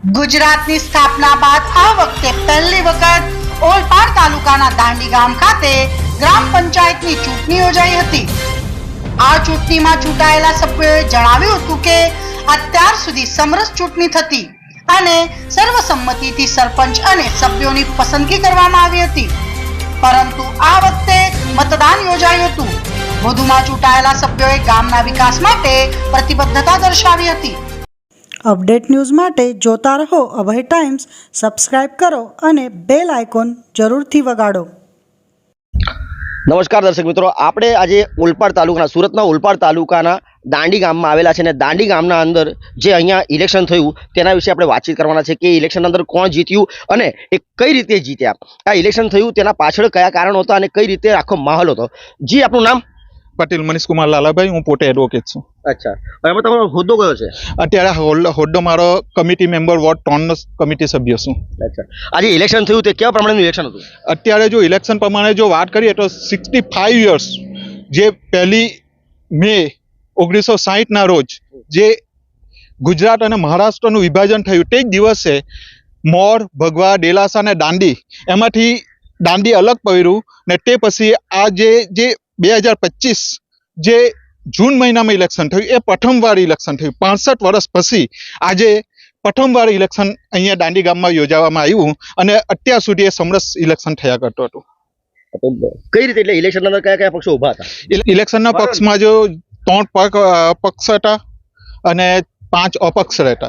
ગુજરાતની સ્થાપના બાદ આ વખતે પહેલી વખત ઓલપાડ તાલુકાના દાંડી ગામ ખાતે ગ્રામ પંચાયતની ચૂંટણી યોજાઈ હતી। આ ચૂંટણીમાં ચૂંટાયેલા સભ્યોએ જણાવ્યું હતું કે અત્યાર સુધી સમરસ ચૂંટણી થતી અને સર્વસંમતિથી સરપંચ અને સભ્યોની પસંદગી કરવામાં આવી હતી, પરંતુ આ વખતે મતદાન યોજાયું હતું। વધુમાં ચૂંટાયેલા સભ્યોએ ગામના વિકાસ માટે પ્રતિબદ્ધતા દર્શાવી હતી। અપડેટ ન્યૂઝ માટે જોતા રહો અભય ટાઈમ્સ, સબસ્ક્રાઇબ કરો અને બેલ આઇકોન જરૂરથી વગાડો। નમસ્કાર દર્શક મિત્રો, આપણે આજે ઓલપાડ તાલુકાના સુરતના ઓલપાડ તાલુકાના દાંડી ગામમાં આવેલા છે અને દાંડી ગામના અંદર જે અહીંયા ઇલેક્શન થયું તેના વિશે આપણે વાતચીત કરવાના છે કે ઇલેક્શન અંદર કોણ જીત્યું અને એ કઈ રીતે જીત્યા, આ ઇલેક્શન થયું તેના પાછળ કયા કારણો હતા અને કઈ રીતે આખો માહોલ હતો। જી, આપનું નામ? પટેલ મનીષ કુમાર લાલાભાઈ, હું પોતે એડવોકેટ છું। અચ્છા, એમાં તમારો હોદ્દો કયો છે? અત્યારે હોદ્દો મારો કમિટી મેમ્બર વોર્ડ 3 નો કમિટી સભ્ય છું। અચ્છા, આજે ઇલેક્શન થયું તે કેવા પ્રમાણેનું ઇલેક્શન હતું? અત્યારે જો ઇલેક્શન પ્રમાણે જો વાત કરીએ તો 65 યર્સ જે 1 મે 1960 ના રોજ જે ગુજરાત અને મહારાષ્ટ્રનું વિભાજન થયું તે જ દિવસે મોર, ભગવા, ડેલાસા અને દાંડી એમાંથી દાંડી અલગ પડ્યું ને તે પછી આ જે 2025 જે જૂન મહિનામાં ઇલેક્શન થયું એ પ્રથમવાર ઇલેક્શન થયું। 65 વર્ષ પછી આજે પ્રથમવાર ઇલેક્શન અહીંયા દાંડી ગામમાં યોજવામાં આવ્યું અને અત્યાર સુધી એ સમરસ ઇલેક્શન થયા કરતું હતું। કઈ રીતે, એટલે ઇલેક્શન અંદર કયા કયા પક્ષો ઉભા હતા? ઇલેક્શનના પક્ષમાં જો 3 પક્ષ હતા અને 5 અપક્ષ રહેતા,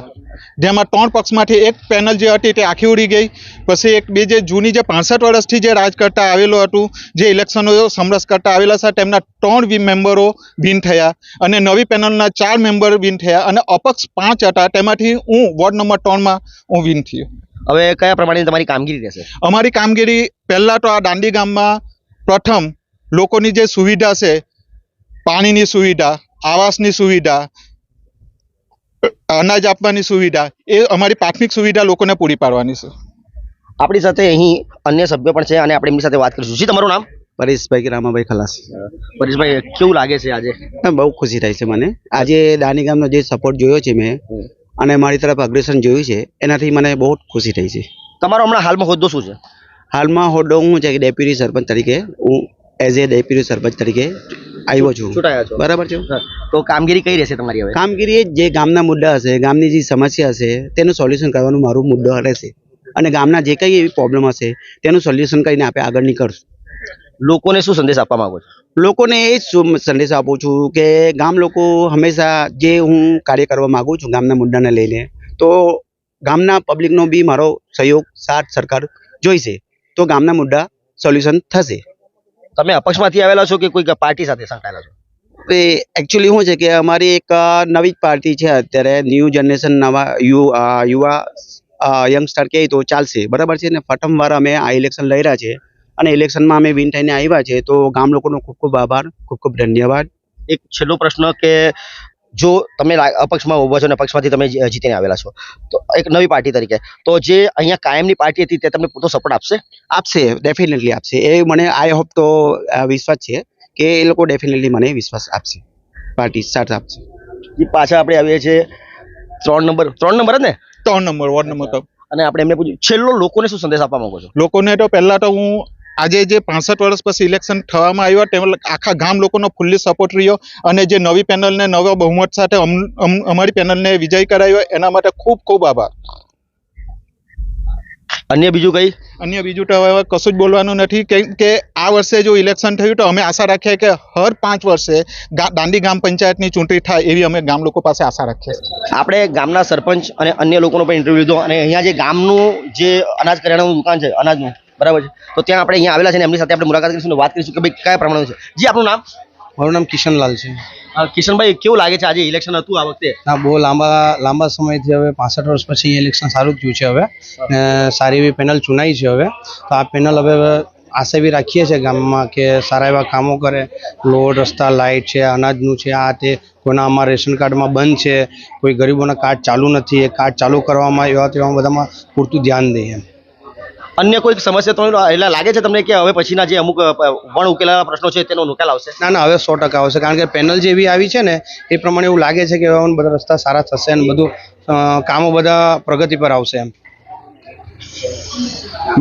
જેમાં 3 પક્ષમાંથી એક પેનલ જે હતી તે આખી ઉડી ગઈ। પછી એક બે જે જૂની જે 65 વર્ષથી જે રાજ કરતા આવેલું હતું, જે ઇલેક્શનો સમરસ કરતા આવેલા છે તેમના 3 મેમ્બરો વિન થયા અને નવી પેનલના 4 મેમ્બર વિન થયા અને અપક્ષ 5 હતા, તેમાંથી હું વોર્ડ નંબર 3માં હું વિન થયો। હવે કયા પ્રમાણે તમારી કામગીરી રહેશે? અમારી કામગીરી પહેલા તો આ દાંડી ગામમાં પ્રથમ લોકોની જે સુવિધા છે, પાણીની સુવિધા, આવાસની સુવિધા, અનાજ આપવાની સુવિધા, એ અમારી પ્રાથમિક સુવિધા લોકોને પૂરી પાડવાની છે। આપણી સાથે અહીં અન્ય સભ્યો પણ છે અને આપણે એમની સાથે વાત કરીશું। જી, તમારું નામ? પરેશભાઈ રામાભાઈ ખલાસી। પરેશભાઈ, કેવું લાગે છે આજે? બહુ ખુશી થાય છે મને આજે દાંડી ગામનો જે સપોર્ટ જોયો છે મેં અને મારી તરફ અગ્રેસન જોયું છે એનાથી મને બહુ ખુશી થઈ છે। તમારો હમણાં હાલમાં હોદ્દો શું છે? હાલમાં હોદ્દો હું છે કે ડેપ્યુટી સરપંચ તરીકે હું એઝ એ ડેપ્યુટી સરપંચ તરીકે આવ્યો છું। ચૂંટાયા છો, બરાબર છે? તો કામગીરી કઈ રહેશે તમારી? હવે કામગીરી જે ગામના મુદ્દા હશે, ગામની જે સમસ્યા હશે તેનું સોલ્યુશન કરવાનું મારું મુદ્દો રહેશે અને ગામના જે કંઈ એવી પ્રોબ્લેમ હશે તેનું સોલ્યુશન કરીને આપણે આગળ નીકળશું। લોકોને શું સંદેશ આપવા માંગો છો? લોકોને એ જ સંદેશ આપું છું કે ગામ લોકો હંમેશા જે હું કાર્ય કરવા માગું છું ગામના મુદ્દાને લઈને, તો ગામના પબ્લિકનો બી મારો સહયોગ સાથ સરકાર જોઈશે તો ગામના મુદ્દા સોલ્યુશન થશે। તમે અપક્ષમાંથી આવેલા છો કે કોઈ પાર્ટી સાથે સંકળાયેલા છો? એ એકચ્યુઅલી શું છે કે અમારી એક નવી જ પાર્ટી છે, અત્યારે ન્યૂ જનરેશન, નવા યુવા યંગસ્ટર કહે તો ચાલશે, બરાબર છે ને? પ્રથમવાર અમે આ ઇલેક્શન લઈ રહ્યા છે અને ઇલેક્શનમાં અમે વિન થઈને આવ્યા છે, તો ગામ લોકોનો ખૂબ ખૂબ આભાર, ખૂબ ખૂબ ધન્યવાદ। એક છેલ્લો પ્રશ્ન કે જો તમે અપક્ષમાં ઉભા છો અને પક્ષમાંથી તમે જીતીને આવેલા છો, તો એક નવી પાર્ટી તરીકે તો જે અહીંયા કાયમની પાર્ટી હતી તે તમને પૂરતો સપોર્ટ આપશે? આપશે, ડેફિનેટલી આપશે। એ મને આઈ હોપ તો વિશ્વાસ છે કે એ લોકો ડેફિનેટલી મને વિશ્વાસ આપશે, પાર્ટી સાથ આપશે। એ પાછા આપણે આવીએ છીએ 3 નંબર જ ને? 3 નંબર વોર્ડ નંબર। અને આપણે એમને પૂછ્યું છેલ્લો લોકોને શું સંદેશ આપવા માંગો છો? લોકોને તો પહેલા તો હું આજે જે 65 વર્ષ પછી ઇલેક્શન થવામાં આવ્યા તેમાં આખા ગામ લોકોનો ફૂલ્લી સપોર્ટ રહ્યો અને જે નવી પેનલને નવા બહુમત સાથે અમારી પેનલને વિજય કરાવ્યો એના માટે ખૂબ ખૂબ આભાર। અન્ય બીજું કઈ? અન્ય બીજું તો હવે કશું જ બોલવાનું નથી કે આ વર્ષે જો ઇલેક્શન થયું તો અમે આશા રાખીએ કે હર 5 વર્ષે દાંડી ગ્રામ પંચાયતની ચૂંટણી થાય એવી અમે ગામ લોકો પાસે આશા રાખીએ। આપણે ગામના સરપંચ અને અન્ય લોકોનો પણ ઇન્ટરવ્યુ લીધો અને અહીંયા જે ગામનું જે અનાજ કરિયાણાનું દુકાન છે અનાજનું, બરાબર છે, તો ત્યાં આપણે અહીંયા આવેલા છે અને એમની સાથે આપણે મુલાકાત કરીશું અને વાત કરીશું કે ભાઈ કયા પ્રમાણનું છે। જી, આપનું નામ? મારું નામ કિશનલાલ છે। કિશનભાઈ, કેવું લાગે છે આજે ઇલેક્શન હતું આ વખતે? હા, બહુ લાંબા સમયથી હવે 65 વર્ષ પછી ઇલેક્શન સારું થયું છે હવે ને સારી એવી પેનલ ચૂનાઈ છે હવે, તો આ પેનલ હવે આશા એવી રાખીએ છીએ ગામમાં કે સારા એવા કામો કરે, રોડ, રસ્તા, લાઇટ છે, અનાજનું છે, આ તે કોઈના અમારા રેશન કાર્ડમાં બંધ છે, કોઈ ગરીબોના કાર્ડ ચાલુ નથી, એ કાર્ડ ચાલુ કરવામાં એવા તેવા બધામાં પૂરતું ધ્યાન દઈએ એમ। અન્ય કોઈ સમસ્યા તો એટલે લાગે છે તમને કે હવે પછીના જે અમુક વણ ઉકેલા પ્રશ્નો છે તેનો નિકાલ આવશે? ના હવે 100% આવશે, કારણ કે પેનલ જેવી આવી છે ને એ પ્રમાણે એવું લાગે છે કે હવે બધા રસ્તા સારા થશે અને બધું કામો બધા પ્રગતિ પર આવશે એમ.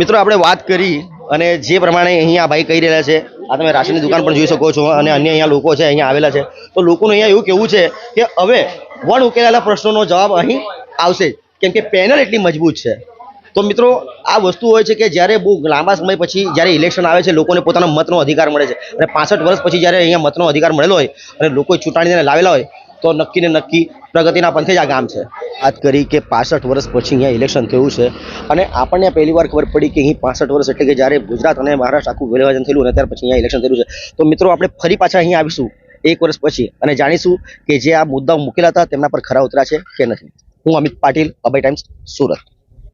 મિત્રો આપણે વાત કરી અને જે પ્રમાણે અહીંયા ભાઈ કહી રહ્યા છે, આ તમે રાશનની દુકાન પણ જોઈ શકો છો અને અન્ય અહીંયા લોકો છે અહીંયા આવેલા છે, તો લોકોનું અહીંયા એવું કહેવું છે કે હવે વણ ઉકેલાયેલા પ્રશ્નોનો જવાબ અહીં આવશે જ, કેમ કે પેનલ એટલી મજબૂત છે. તો મિત્રો આ વસ્તુ હોય છે કે જ્યારે બહુ લાંબા સમય પછી જ્યારે ઇલેક્શન આવે છે લોકોને પોતાના મતનો અધિકાર મળે છે અને 65 વર્ષ પછી જ્યારે અહીંયા મતનો અધિકાર મળેલો હોય અને લોકોએ ચૂંટાણીને લાવેલા હોય તો નક્કી ને નક્કી પ્રગતિના પંથે જ આ ગામ છે. વાત કરી કે 65 વર્ષ પછી અહીંયા ઇલેક્શન થયું છે અને આપણને પહેલી વાર ખબર પડી કે અહીં 65 વર્ષ એટલે કે જ્યારે ગુજરાત અને મહારાષ્ટ્ર આખું વિભાજન થયેલું અને ત્યાર પછી અહીંયા ઇલેક્શન થયું છે. તો મિત્રો આપણે ફરી પાછા અહીંયા આવીશું 1 વર્ષ પછી અને જાણીશું કે જે આ મુદ્દાઓ મૂકેલા હતા તેમના પર ખરા ઉતર્યા છે કે નથી. હું અમિત પાટીલ, અભય ટાઈમ્સ, સુરત.